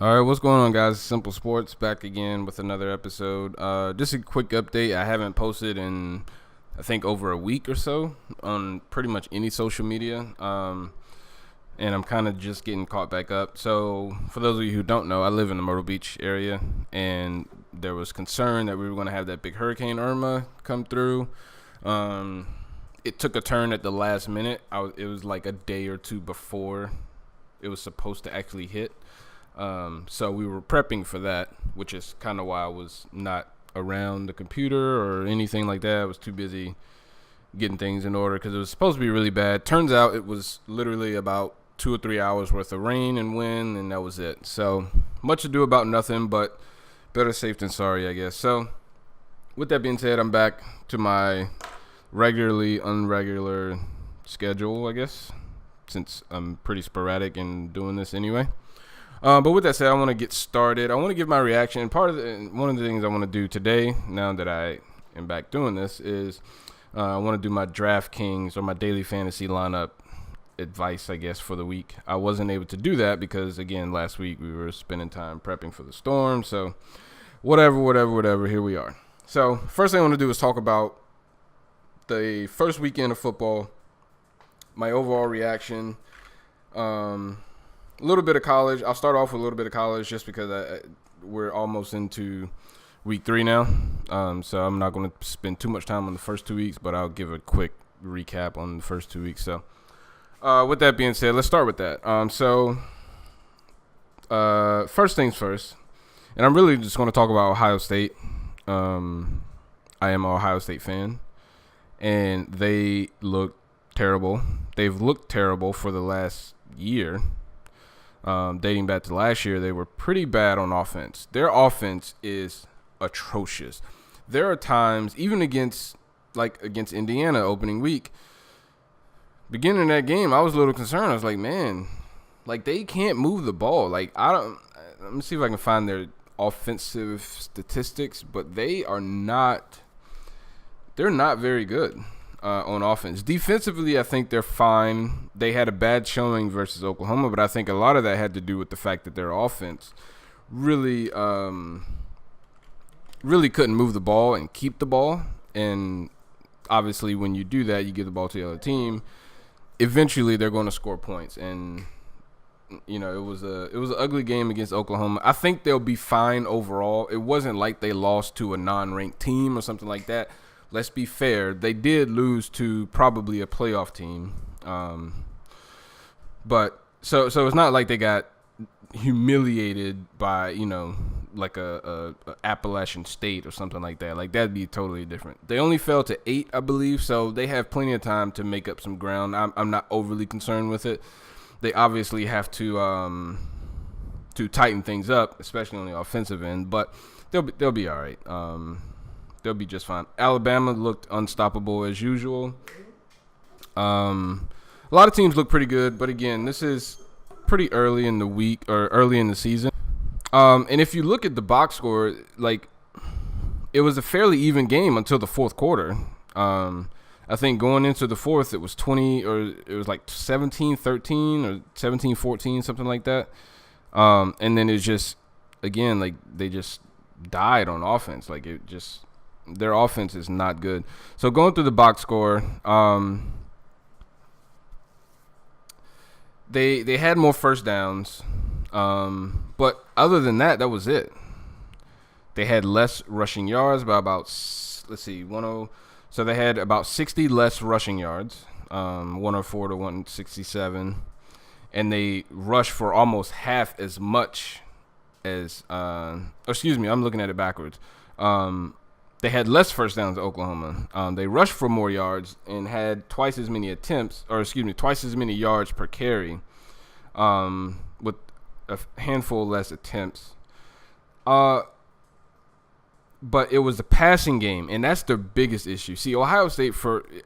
All right, what's going on, guys? Simple Sports back again with another episode. Just a quick update. I haven't posted in, I think, over a week or so on pretty much any social media, and I'm kind of just getting caught back up. So, for those of you who don't know, I live in the Myrtle Beach area, and there was concern that we were going to have that big Hurricane Irma come through. It took a turn at the last minute. It was like a day or two before it was supposed to actually hit. So we were prepping for that, which is kind of why I was not around the computer or anything like that. I was too busy getting things in order because it was supposed to be really bad. Turns out it was literally about 2 or 3 hours worth of rain and wind, and that was it. So much ado about nothing, but better safe than sorry, I guess. So with that being said, I'm back to my regularly unregular schedule, I guess, since I'm pretty sporadic in doing this anyway. But with that said, I want to get started. I want to give my reaction. One of the things I want to do today, now that I am back doing this, is I want to do my DraftKings or my daily fantasy lineup advice, I guess, for the week. I wasn't able to do that because, again, last week we were spending time prepping for the storm. So whatever, here we are. So first thing I want to do is talk about the first weekend of football, my overall reaction. A little bit of college. I'll start off with a little bit of college just because we're almost into week 3 now. So I'm not going to spend too much time on the first 2 weeks, but I'll give a quick recap on the first 2 weeks. So with that being said, let's start with that. First things first, and I'm really just going to talk about Ohio State. I am an Ohio State fan, and they look terrible. They've looked terrible for the last year. Dating back to last year, they were pretty bad on offense. Their offense is atrocious. There are times, even against Indiana opening week, beginning of that game, I was a little concerned. I was like, man, they can't move the ball. Let me see if I can find their offensive statistics, but they're not very good on offense. Defensively, I think they're fine. They had a bad showing versus Oklahoma, but I think a lot of that had to do with the fact that their offense really couldn't move the ball and keep the ball. And obviously, when you do that, you give the ball to the other team. Eventually, they're going to score points. And it was an ugly game against Oklahoma. I think they'll be fine overall. It wasn't like they lost to a non-ranked team or something like that. Let's be fair. They did lose to probably a playoff team. But so it's not like they got humiliated by, like a Appalachian State or something like that. Like, that'd be totally different. They only fell to 8, I believe, so they have plenty of time to make up some ground. I'm not overly concerned with it. They obviously have to tighten things up, especially on the offensive end, but they'll be all right. They'll be just fine. Alabama looked unstoppable as usual. A lot of teams look pretty good, but again, this is pretty early in the week or early in the season. And if you look at the box score, it was a fairly even game until the fourth quarter. I think going into the fourth, it was 20 or it was like 17-13 or 17-14, something like that. And then it's just, again, they just died on offense. Their offense is not good. So going through the box score, they had more first downs, but other than that, that was it. They had less rushing yards by about, so they had about 60 less rushing yards, 104 to 167, and they rushed for almost half as much as, I'm looking at it backwards. They had less first downs than Oklahoma. They rushed for more yards and had twice as many yards per carry, with a handful less attempts. But it was the passing game, and that's their biggest issue. See, Ohio State,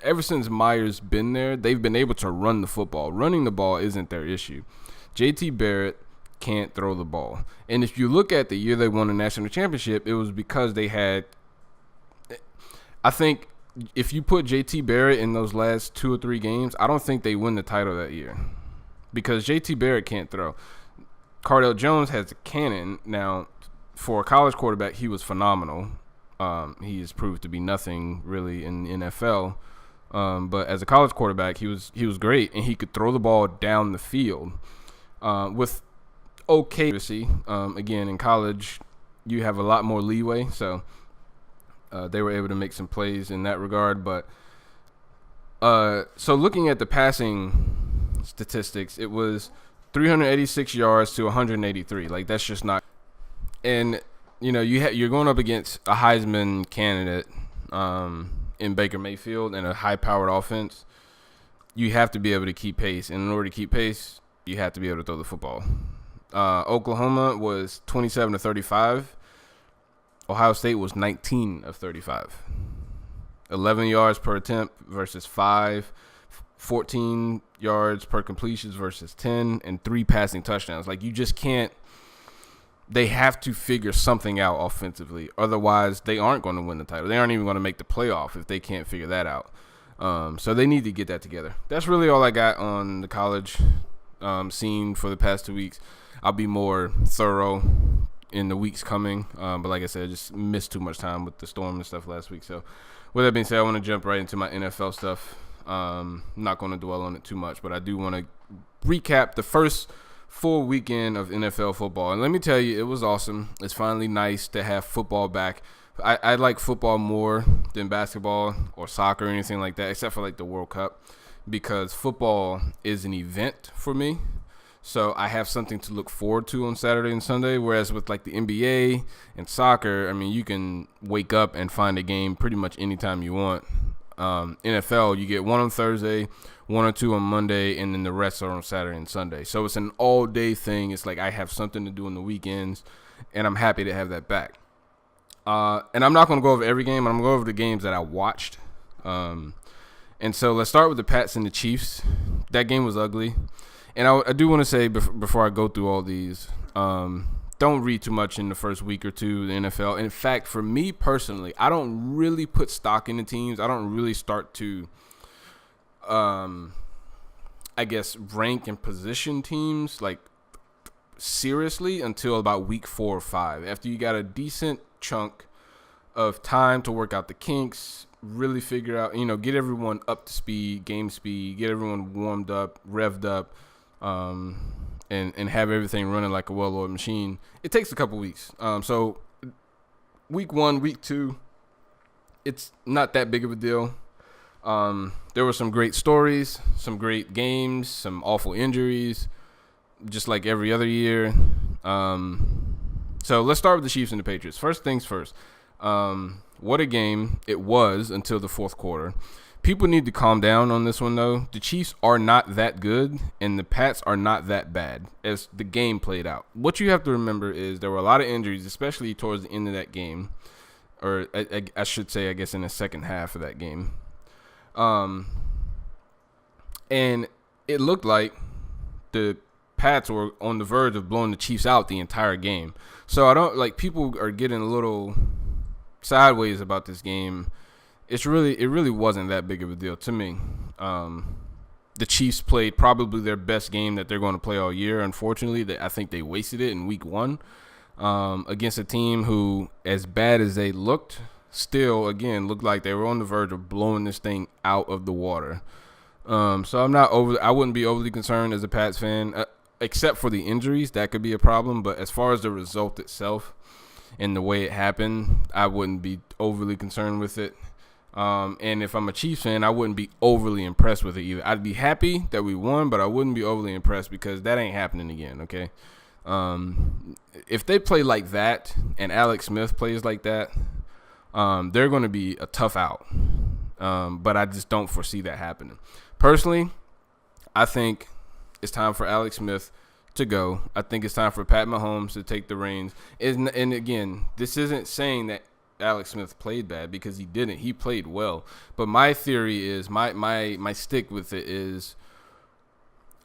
ever since Meyer's been there, they've been able to run the football. Running the ball isn't their issue. J.T. Barrett can't throw the ball. And if you look at the year they won the national championship, it was because they had – I think if you put J.T. Barrett in those last 2 or 3 games, I don't think they win the title that year because J.T. Barrett can't throw. Cardale Jones has a cannon. Now, for a college quarterback, he was phenomenal. He has proved to be nothing really in the NFL. But as a college quarterback, he was great, and he could throw the ball down the field with okay accuracy. Again, in college, you have a lot more leeway, so they were able to make some plays in that regard. But so looking at the passing statistics, it was 386 yards to 183. Like, that's just not. And you're going up against a Heisman candidate in Baker Mayfield and a high-powered offense. You have to be able to keep pace, and in order to keep pace, you have to be able to throw the football. Oklahoma was 27 to 35. Ohio State was 19 of 35. 11 yards per attempt versus 5. 14 yards per completions versus 10, and 3 passing touchdowns. Like, you just can't. They have to figure something out offensively. Otherwise, they aren't going to win the title. They aren't even going to make the playoff if they can't figure that out. So they need to get that together. That's really all I got on the college scene for the past 2 weeks. I'll be more thorough in the weeks coming. But like I said, I just missed too much time with the storm and stuff last week. So with that being said, I want to jump right into my NFL stuff. Not going to dwell on it too much, but I do want to recap the first full weekend of NFL football. And let me tell you, it was awesome. It's finally nice to have football back. I like football more than basketball or soccer or anything like that, except for like the World Cup, because football is an event for me. So I have something to look forward to on Saturday and Sunday, whereas with like the NBA and soccer, I mean, you can wake up and find a game pretty much anytime you want. NFL, you get one on Thursday, 1 or 2 on Monday, and then the rest are on Saturday and Sunday. So it's an all-day thing. It's like I have something to do on the weekends, and I'm happy to have that back. And I'm not going to go over every game. I'm going to go over the games that I watched. And so let's start with the Pats and the Chiefs. That game was ugly. And I do want to say before I go through all these, don't read too much in the first week or two of the NFL. In fact, for me personally, I don't really put stock in the teams. I don't really start to, I guess, rank and position teams like seriously until about week 4 or 5. After you got a decent chunk of time to work out the kinks, really figure out, get everyone up to speed, game speed, get everyone warmed up, revved up, and have everything running like a well-oiled machine. It takes a couple weeks. So week 1, week 2, it's not that big of a deal. There were some great stories, some great games, some awful injuries, just like every other year. So let's start with the Chiefs and the Patriots. First things first. What a game it was until the fourth quarter. People need to calm down on this one, though. The Chiefs are not that good, and the Pats are not that bad as the game played out. What you have to remember is there were a lot of injuries, especially towards the end of that game, or I should say, I guess, in the second half of that game. And it looked like the Pats were on the verge of blowing the Chiefs out the entire game. So people are getting a little sideways about this game. It really wasn't that big of a deal to me. The Chiefs played probably their best game that they're going to play all year. Unfortunately, I think they wasted it in week 1 against a team who, as bad as they looked, still, again, looked like they were on the verge of blowing this thing out of the water. So I wouldn't be overly concerned as a Pats fan, except for the injuries. That could be a problem. But as far as the result itself and the way it happened, I wouldn't be overly concerned with it. And if I'm a Chiefs fan, I wouldn't be overly impressed with it either. I'd be happy that we won, but I wouldn't be overly impressed because that ain't happening again, okay? If they play like that and Alex Smith plays like that, they're going to be a tough out. But I just don't foresee that happening. Personally, I think it's time for Alex Smith to go. I think it's time for Pat Mahomes to take the reins. And again, this isn't saying that Alex Smith played bad, because he didn't. He played well. But my theory is, my stick with it is,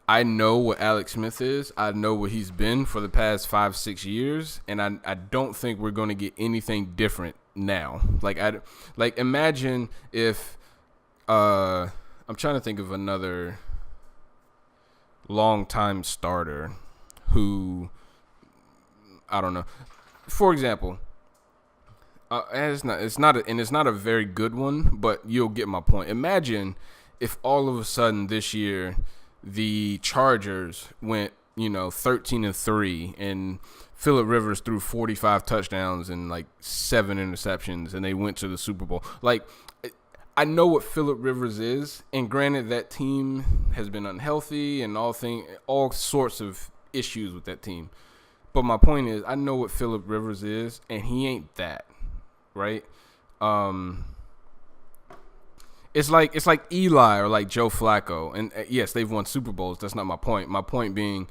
I know what Alex Smith is. I know what he's been for the past 5-6 years, and I don't think we're going to get anything different now. Imagine if I'm trying to think of another long-time starter who I don't know. For example, it's not a very good one, but you'll get my point. Imagine if all of a sudden this year the Chargers went 13-3 and Phillip Rivers threw 45 touchdowns and like 7 interceptions and they went to the Super Bowl. Like, I know what Phillip Rivers is, and granted that team has been unhealthy and all sorts of issues with that team. But my point is, I know what Phillip Rivers is, and he ain't that, right? It's like Eli or like Joe Flacco, and yes, they've won Super Bowls. That's not my point. My point being,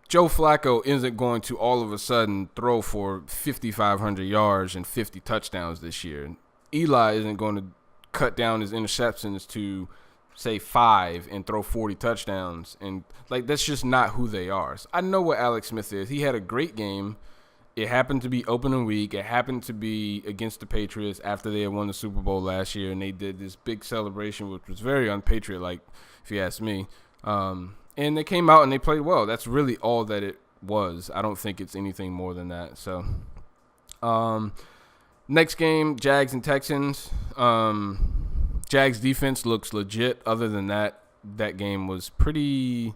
Joe Flacco isn't going to all of a sudden throw for 5,500 yards and 50 touchdowns this year. Eli isn't going to cut down his interceptions to, say, 5 and throw 40 touchdowns. And, like, that's just not who they are. So I know what Alex Smith is. He had a great game. It happened to be opening week. It happened to be against the Patriots after they had won the Super Bowl last year, and they did this big celebration, which was very un-Patriot-like, if you ask me. And they came out and they played well. That's really all that it was. I don't think it's anything more than that. So, next game, Jags and Texans. Jags defense looks legit. Other than that, that game was pretty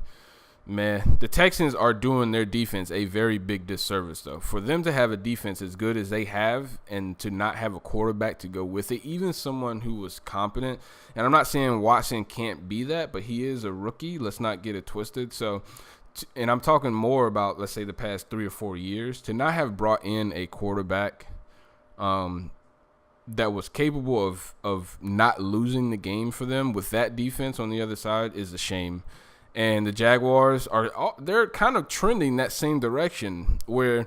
meh. The Texans are doing their defense a very big disservice, though. For them to have a defense as good as they have and to not have a quarterback to go with it, even someone who was competent, and I'm not saying Watson can't be that, but he is a rookie. Let's not get it twisted. So, and I'm talking more about, let's say, the past 3 or 4 years, to not have brought in a quarterback that was capable of not losing the game for them with that defense on the other side is a shame. And the Jaguars they're kind of trending that same direction where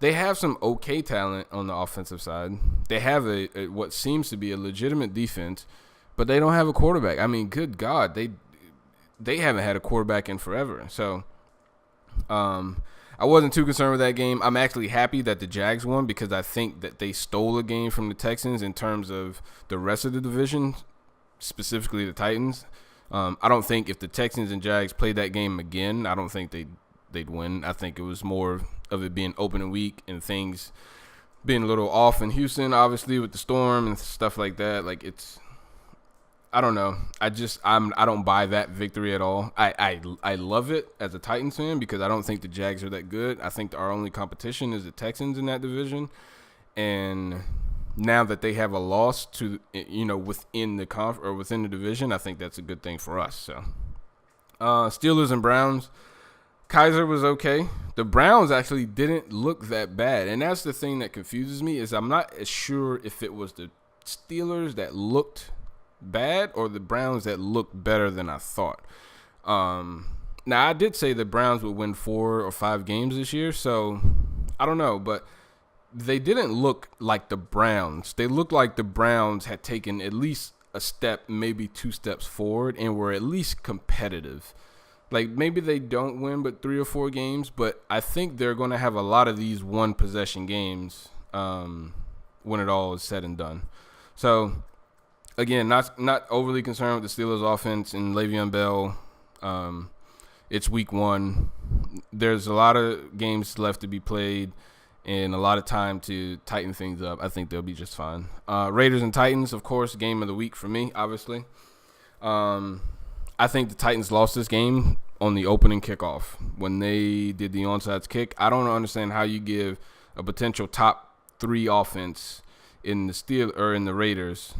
they have some okay talent on the offensive side. They have a what seems to be a legitimate defense, but they don't have a quarterback. I mean, good God, they haven't had a quarterback in forever. So I wasn't too concerned with that game. I'm actually happy that the Jags won because I think that they stole a game from the Texans in terms of the rest of the division, specifically the Titans. I don't think if the Texans and Jags played that game again, I don't think they'd win. I think it was more of it being opening week and things being a little off in Houston, obviously with the storm and stuff like that. Like I don't know. I don't buy that victory at all. I love it as a Titans fan because I don't think the Jags are that good. I think our only competition is the Texans in that division, and now that they have a loss to within the within the division, I think that's a good thing for us. So, Steelers and Browns. Kaiser was okay. The Browns actually didn't look that bad, and that's the thing that confuses me is I'm not as sure if it was the Steelers that looked bad or the Browns that looked better than I thought. Now I did say the Browns would win 4 or 5 games this year, so I don't know, but they didn't look like the Browns. They looked like the Browns had taken at least a step, maybe 2 steps forward, and were at least competitive. Like, maybe they don't win but 3 or 4 games, but I think they're going to have a lot of these one-possession games when it all is said and done. So, again, not overly concerned with the Steelers' offense and Le'Veon Bell. It's week 1. There's a lot of games left to be played and a lot of time to tighten things up. I think they'll be just fine. Raiders and Titans, of course, game of the week for me, obviously. I think the Titans lost this game on the opening kickoff when they did the onside kick. I don't understand how you give a potential top 3 offense in the Raiders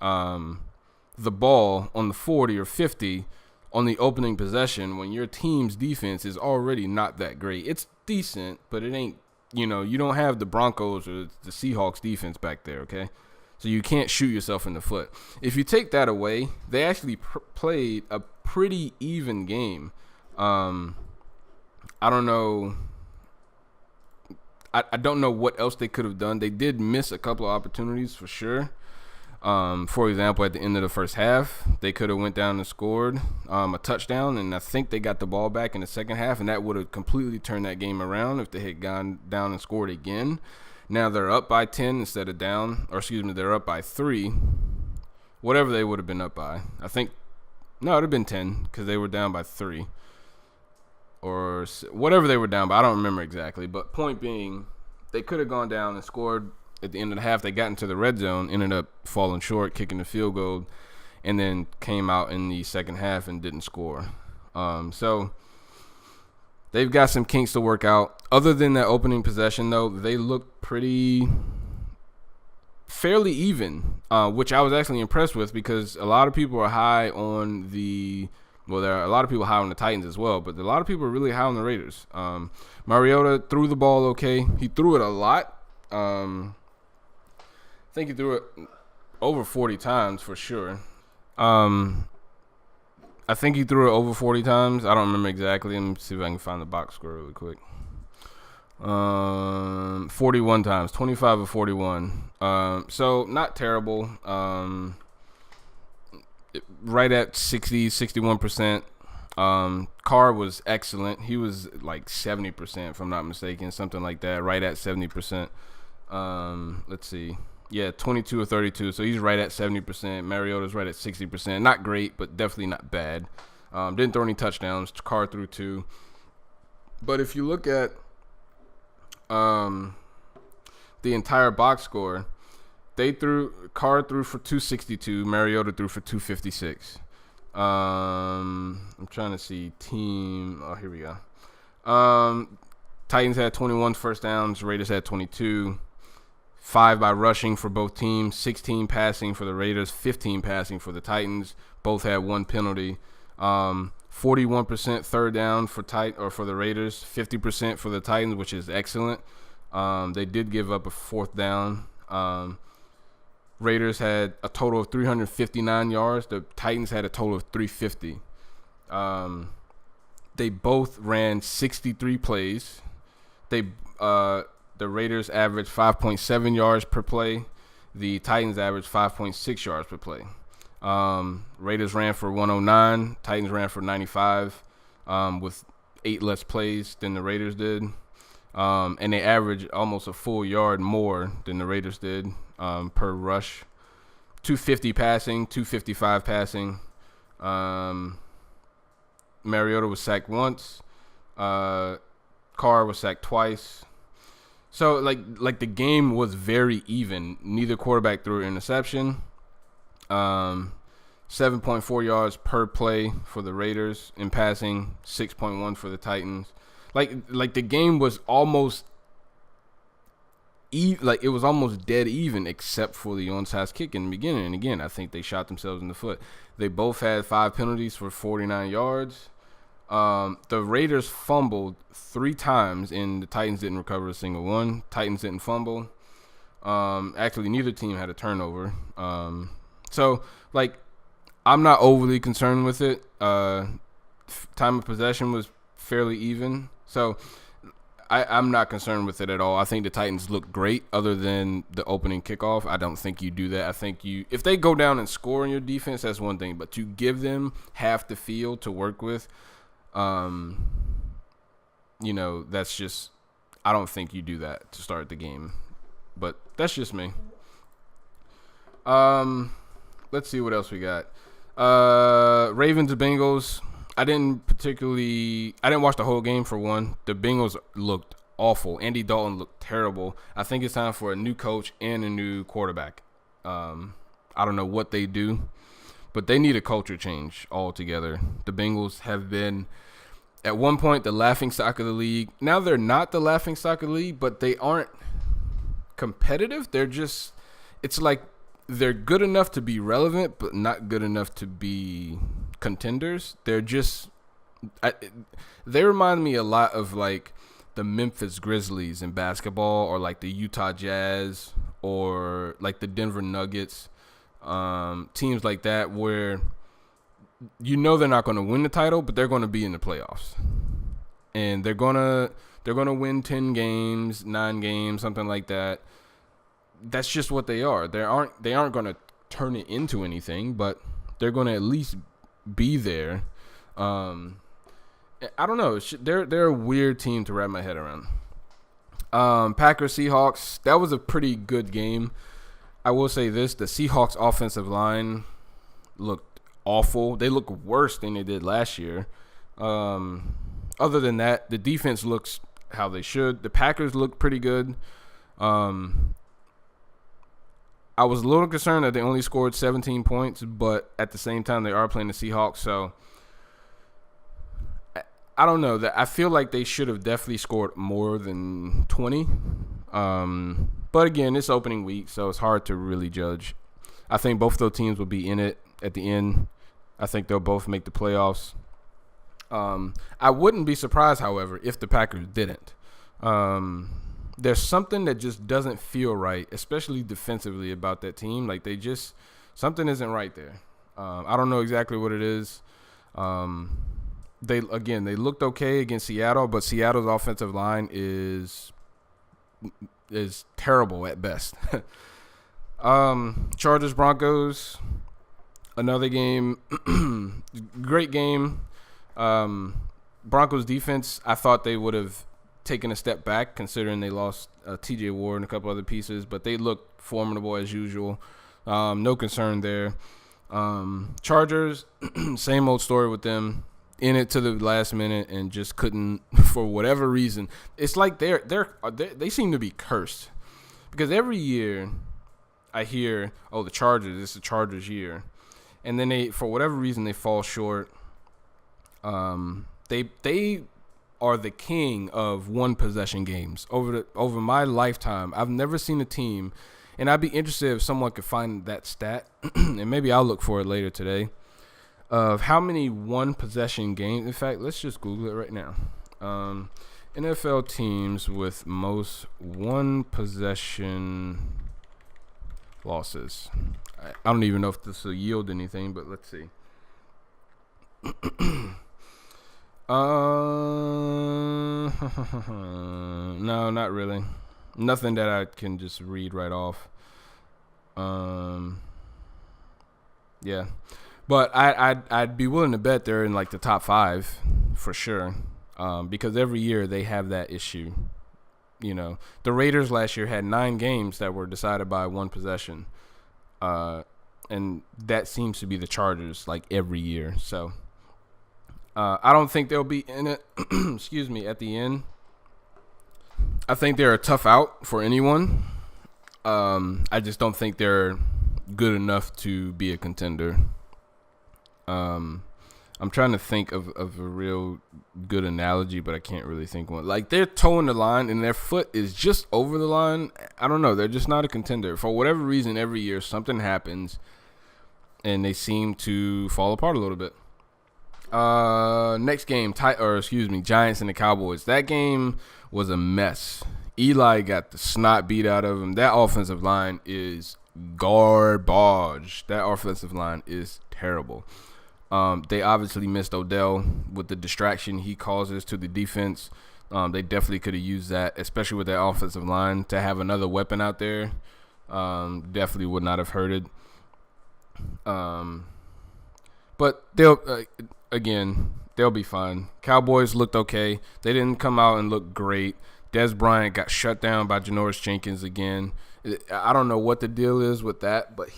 the ball on the 40 or 50 on the opening possession when your team's defense is already not that great. It's decent, but it ain't. You don't have the Broncos or the Seahawks defense back there, okay? So you can't shoot yourself in the foot. If you take that away, they actually played a pretty even game. I don't know. I don't know what else they could have done. They did miss a couple of opportunities for sure. For example, at the end of the first half, they could have went down and scored a touchdown, and I think they got the ball back in the second half, and that would have completely turned that game around if they had gone down and scored again. Now they're up by 10 instead of down, or excuse me, they're up by 3. Whatever they would have been up by. I think, no, it would have been 10 because they were down by 3. or whatever they were down by. I don't remember exactly. But point being, they could have gone down and scored at the end of the half. They got into the red zone, ended up falling short, kicking the field goal, and then came out in the second half and didn't score. So they've got some kinks to work out. Other than that opening possession, though, they look fairly even, which I was actually impressed with because a lot of people are high on there are a lot of people high on the Titans as well, but a lot of people are really high on the Raiders. Mariota threw the ball okay. He threw it a lot. I think he threw it over 40 times for sure. I think he threw it over 40 times. I don't remember exactly. Let me see if I can find the box score really quick. 41 times, 25 of 41. So not terrible. Right at 61%. Carr was excellent. He was like 70%, if I'm not mistaken, something like that. Right at 70%. Let's see. Yeah, 22 or 32. So he's right at 70%. Mariota's right at 60%. Not great, but definitely not bad. Didn't throw any touchdowns. Carr threw 2. But if you look at the entire box score, Carr threw for 262. Mariota threw for 256. I'm trying to see team. Oh, here we go. Titans had 21 first downs. Raiders had 22. 5 by rushing for both teams, 16 passing for the Raiders, 15 passing for the Titans. Both had 1 penalty. 41% third down for the Raiders, 50% for the Titans, which is excellent. They did give up a fourth down. Raiders had a total of 359 yards. The Titans had a total of 350. They both ran 63 plays. The Raiders averaged 5.7 yards per play. The Titans averaged 5.6 yards per play. Raiders ran for 109. Titans ran for 95 with 8 less plays than the Raiders did. And they averaged almost a full yard more than the Raiders did per rush. 250 passing, 255 passing. Mariota was sacked once. Carr was sacked twice. So, like the game was very even. Neither quarterback threw an interception. 7.4 yards per play for the Raiders in passing, 6.1 for the Titans. Like the game was almost it was almost dead even, except for the onside kick in the beginning. And again, I think they shot themselves in the foot. They both had 5 penalties for 49 yards. The Raiders fumbled 3 times, and the Titans didn't recover a single one. Titans didn't fumble. Actually, neither team had a turnover. So, I'm not overly concerned with it. Time of possession was fairly even. So, I'm not concerned with it at all. I think the Titans look great other than the opening kickoff. I don't think you do that. I think if they go down and score in your defense, that's one thing. But to give them half the field to work with, that's just, I don't think you do that to start the game, but that's just me. Let's see what else we got. Ravens and Bengals. I didn't watch the whole game for one. The Bengals looked awful. Andy Dalton looked terrible. I think it's time for a new coach and a new quarterback. I don't know what they do, but they need a culture change altogether. The Bengals have been, at one point, the laughingstock of the league. Now they're not the laughingstock of the league, but they aren't competitive. It's like they're good enough to be relevant, but not good enough to be contenders. They remind me a lot of like the Memphis Grizzlies in basketball, or like the Utah Jazz, or like the Denver Nuggets. Teams like that where they're not going to win the title, but they're going to be in the playoffs, and they're going to win 10 games, 9 games, something like that. That's just what they are. They aren't going to turn it into anything, but they're going to at least be there. I don't know. They're a weird team to wrap my head around. Packers Seahawks. That was a pretty good game. I will say this: the Seahawks offensive line looked awful. They look worse than they did last year. Other than that, the defense looks how they should. The Packers look pretty good. I was a little concerned that they only scored 17 points, but at the same time, they are playing the Seahawks. So I don't know. I feel like they should have definitely scored more than 20. But again, it's opening week, so it's hard to really judge. I think both of those teams will be in it at the end. I think they'll both make the playoffs. I wouldn't be surprised, however, if the Packers didn't. There's something that just doesn't feel right, especially defensively, about that team. Like something isn't right there. I don't know exactly what it is. They looked okay against Seattle, but Seattle's offensive line is terrible at best. Chargers Broncos, another game, great game. Broncos defense, I thought they would have taken a step back considering they lost T.J. Ward and a couple other pieces, but they looked formidable as usual. No concern there. Chargers, same old story with them. In it to the last minute and just couldn't, for whatever reason. It's like they seem to be cursed, because every year I hear, oh, the Chargers, it's the Chargers year, and then they, for whatever reason, they fall short. They are the king of one possession games over my lifetime. I've never seen a team, and I'd be interested if someone could find that stat, and maybe I'll look for it later today, of how many one possession games. In fact, let's just Google it right now. NFL teams with most one possession losses. I don't even know if this will yield anything, but let's see. No, not really. Nothing that I can just read right off. Yeah. But I'd be willing to bet they're in like the top 5 for sure, because every year they have that issue. You know, the Raiders last year had 9 games that were decided by one possession, and that seems to be the Chargers like every year. So I don't think they'll be in it. Excuse me, at the end. I think they're a tough out for anyone. I just don't think they're good enough to be a contender. I'm trying to think of a real good analogy, but I can't really think one. Like, they're toeing the line and their foot is just over the line. I don't know. They're just not a contender. For whatever reason, every year something happens and they seem to fall apart a little bit. Next game, Giants and the Cowboys. That game was a mess. Eli got the snot beat out of him. That offensive line is garbage. That offensive line is terrible. They obviously missed Odell with the distraction he causes to the defense. They definitely could have used that, especially with that offensive line, to have another weapon out there. Definitely would not have hurted. But they'll be fine. Cowboys looked okay. They didn't come out and look great. Dez Bryant got shut down by Janoris Jenkins again. I don't know what the deal is with that, but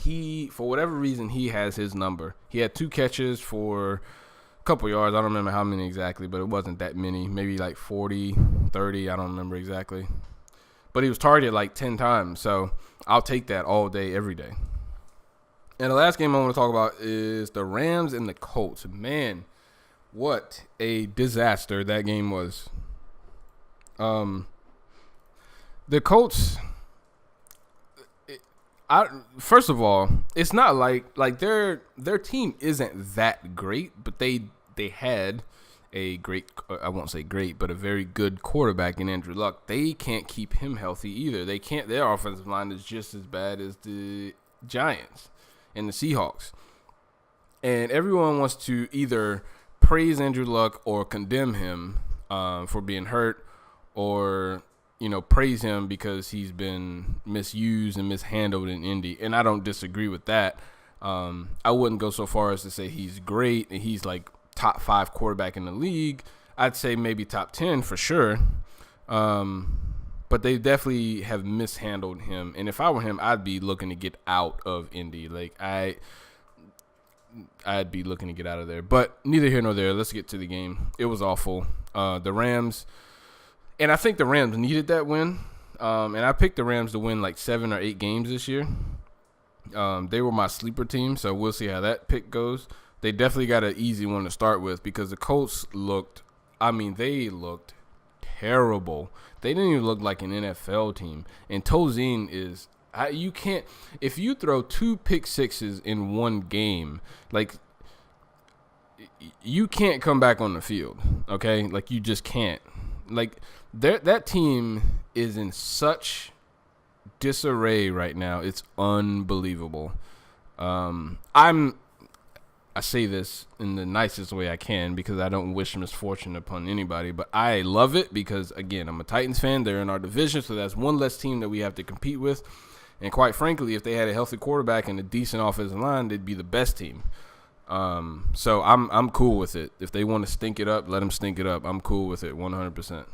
for whatever reason, he has his number. He had 2 catches for a couple yards. I don't remember how many exactly, but it wasn't that many. Maybe like 40, 30. I don't remember exactly. But he was targeted like 10 times, so I'll take that all day, every day. And the last game I want to talk about is the Rams and the Colts. Man, what a disaster that game was. The Colts... first of all, it's not like their team isn't that great, but they had a great, I won't say great, but a very good quarterback in Andrew Luck. They can't keep him healthy either. They can't. Their offensive line is just as bad as the Giants and the Seahawks. And everyone wants to either praise Andrew Luck or condemn him for being hurt, or praise him because he's been misused and mishandled in Indy. And I don't disagree with that. I wouldn't go so far as to say he's great and he's like top 5 quarterback in the league. I'd say maybe top 10 for sure. But they definitely have mishandled him. And if I were him, I'd be looking to get out of Indy. Like, I'd be looking to get out of there. But neither here nor there. Let's get to the game. It was awful. The Rams, and I think the Rams needed that win. And I picked the Rams to win like 7 or 8 games this year. They were my sleeper team, so we'll see how that pick goes. They definitely got an easy one to start with because the Colts looked terrible. They didn't even look like an NFL team. And Tozine is you can't – if you throw 2 pick sixes in one game, like you can't come back on the field, okay? Like you just can't. Like that team is in such disarray right now. It's unbelievable. I say this in the nicest way I can because I don't wish misfortune upon anybody, but I love it because, again, I'm a Titans fan. They're in our division, so that's one less team that we have to compete with. And quite frankly, if they had a healthy quarterback and a decent offensive line, they'd be the best team. So I'm cool with it. If they want to stink it up, let them stink it up. I'm cool with it 100%.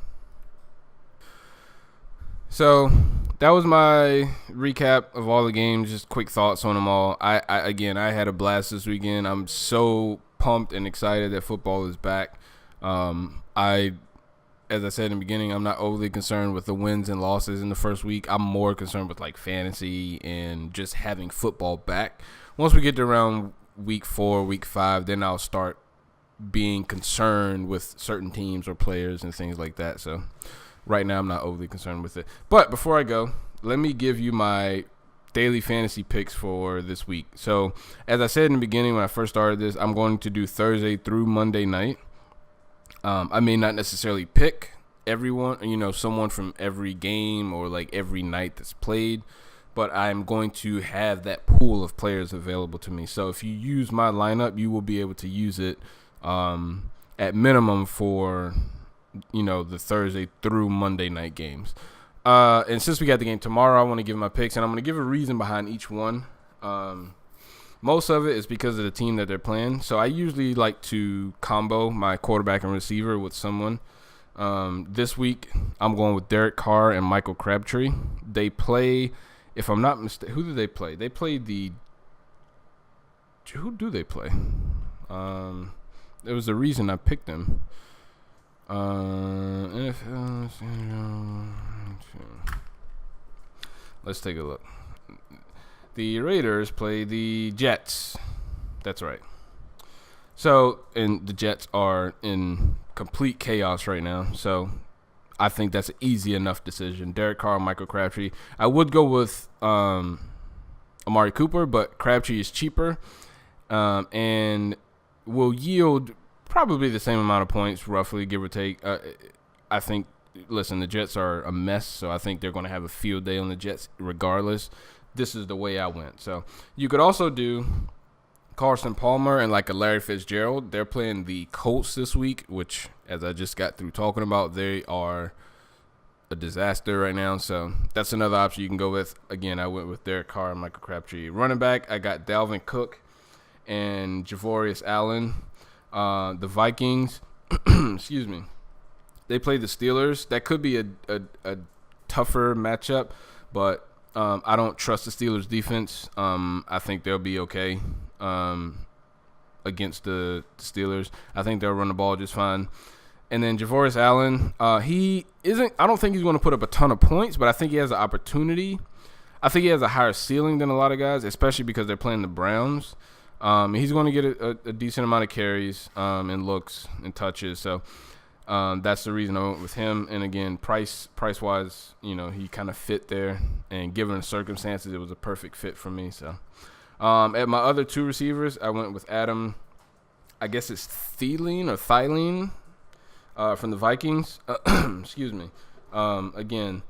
So that was my recap of all the games, just quick thoughts on them all. I had a blast this weekend. I'm so pumped and excited that football is back. As I said in the beginning, I'm not overly concerned with the wins and losses in the first week. I'm more concerned with like fantasy and just having football back. Once we get to around week 4, week 5, then I'll start being concerned with certain teams or players and things like that. So right now, I'm not overly concerned with it. But before I go, let me give you my daily fantasy picks for this week. So, as I said in the beginning when I first started this, I'm going to do Thursday through Monday night. I may not necessarily pick everyone, someone from every game or like every night that's played, but I'm going to have that pool of players available to me. So, if you use my lineup, you will be able to use it at minimum for the Thursday through Monday night games. And since we got the game tomorrow, I want to give my picks, and I'm going to give a reason behind each one. Most of it is because of the team that they're playing. So I usually like to combo my quarterback and receiver with someone. This week, I'm going with Derek Carr and Michael Crabtree. They play, if I'm not mistaken, who do they play? They play who do they play? There was a reason I picked them. NFL. Let's take a look. The Raiders play the Jets. That's right. So, and the Jets are in complete chaos right now. So, I think that's an easy enough decision. Derek Carr, Michael Crabtree. I would go with Amari Cooper, but Crabtree is cheaper and will yield probably the same amount of points, roughly, give or take. I think, listen, the Jets are a mess, so I think they're going to have a field day on the Jets regardless. This is the way I went. So you could also do Carson Palmer and like a Larry Fitzgerald. They're playing the Colts this week, which, as I just got through talking about, they are a disaster right now. So that's another option you can go with. Again, I went with Derek Carr and Michael Crabtree. Running back, I got Dalvin Cook and Jaguars Allen. The Vikings, excuse me, they play the Steelers. That could be a tougher matchup, but I don't trust the Steelers defense. I think they'll be okay against the Steelers. I think they'll run the ball just fine. And then Jaguars Allen, I don't think he's going to put up a ton of points, but I think he has an opportunity. I think he has a higher ceiling than a lot of guys, especially because they're playing the Browns. He's going to get a decent amount of carries and looks and touches. So that's the reason I went with him. And, again, price-wise, he kind of fit there. And given the circumstances, it was a perfect fit for me. So at my other 2 receivers, I went with Adam, I guess it's Thielen from the Vikings. Excuse me. Again,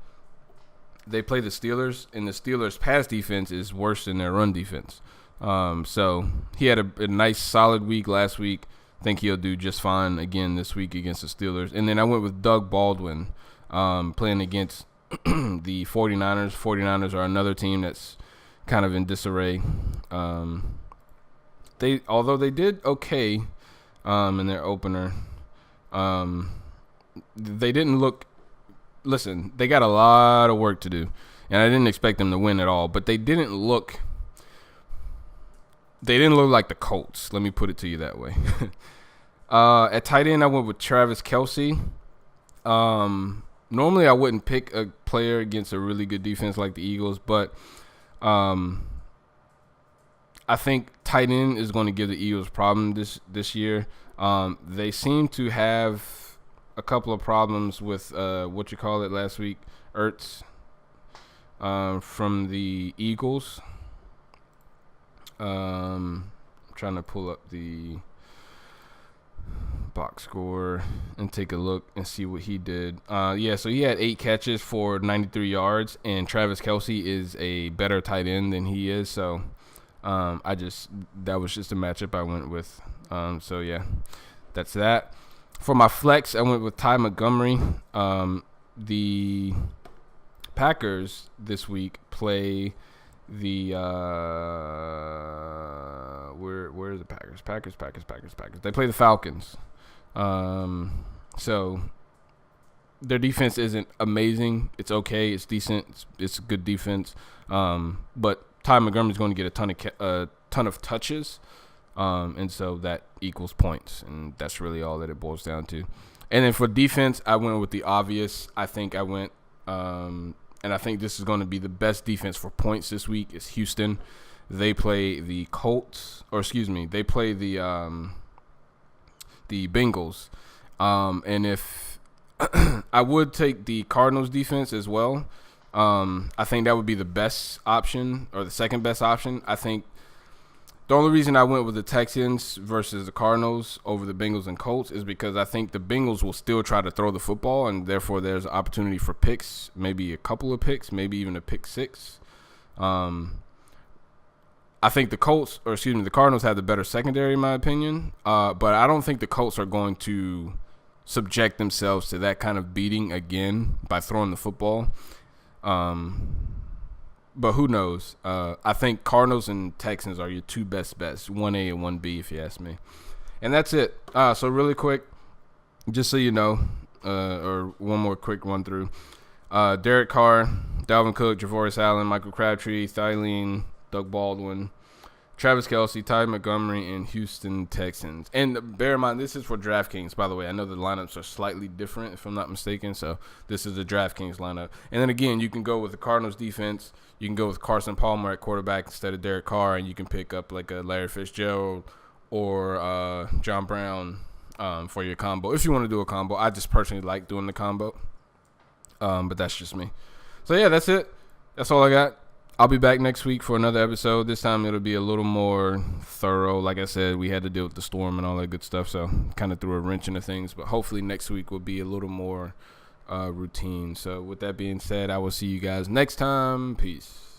they play the Steelers, and the Steelers' pass defense is worse than their run defense. So he had a nice solid week last week. I think he'll do just fine again this week against the Steelers. And then I went with Doug Baldwin playing against the 49ers. 49ers are another team that's kind of in disarray. Although they did okay in their opener, they didn't look – listen, they got a lot of work to do. And I didn't expect them to win at all. But they didn't look – they didn't look like the Colts. Let me put it to you that way. At tight end, I went with Travis Kelce. Normally, I wouldn't pick a player against a really good defense like the Eagles, but I think tight end is going to give the Eagles problem this year. They seem to have a couple of problems with last week, Ertz from the Eagles. I'm trying to pull up the box score and take a look and see what he did. So he had 8 catches for 93 yards, and Travis Kelce is a better tight end than he is. So that was just a matchup I went with. So yeah, that's that. For my flex, I went with Ty Montgomery. The Packers this week play the where are the Packers? Packers. They play the Falcons. So their defense isn't amazing. It's okay. It's decent. It's a good defense. But Ty Montgomery's going to get a ton of touches. And so that equals points, and that's really all that it boils down to. And then for defense, I went with the obvious. I think I went and I think this is going to be the best defense for points this week is Houston. They play the Colts, they play the Bengals. And if I would take the Cardinals defense as well, I think that would be the best option or the second best option. I think the only reason I went with the Texans versus the Cardinals over the Bengals and Colts is because I think the Bengals will still try to throw the football, and therefore there's an opportunity for picks, maybe a couple of picks, maybe even a pick 6. I think the Cardinals have the better secondary in my opinion, but I don't think the Colts are going to subject themselves to that kind of beating again by throwing the football. But who knows? I think Cardinals and Texans are your 2 best bets, 1A and 1B, if you ask me. And that's it. So really quick, just so you know, or one more quick run through. Derek Carr, Dalvin Cook, Javoris Allen, Michael Crabtree, Thielen, Doug Baldwin, Travis Kelce, Ty Montgomery, and Houston Texans. And bear in mind, this is for DraftKings, by the way. I know the lineups are slightly different, if I'm not mistaken. So this is the DraftKings lineup. And then again, you can go with the Cardinals defense. You can go with Carson Palmer at quarterback instead of Derek Carr, and you can pick up like a Larry Fitzgerald or John Brown for your combo. If you want to do a combo, I just personally like doing the combo. But that's just me. So yeah, that's it. That's all I got. I'll be back next week for another episode. This time it'll be a little more thorough. Like I said, we had to deal with the storm and all that good stuff, so kind of threw a wrench into things. But hopefully next week will be a little more routine. So with that being said, I will see you guys next time. Peace.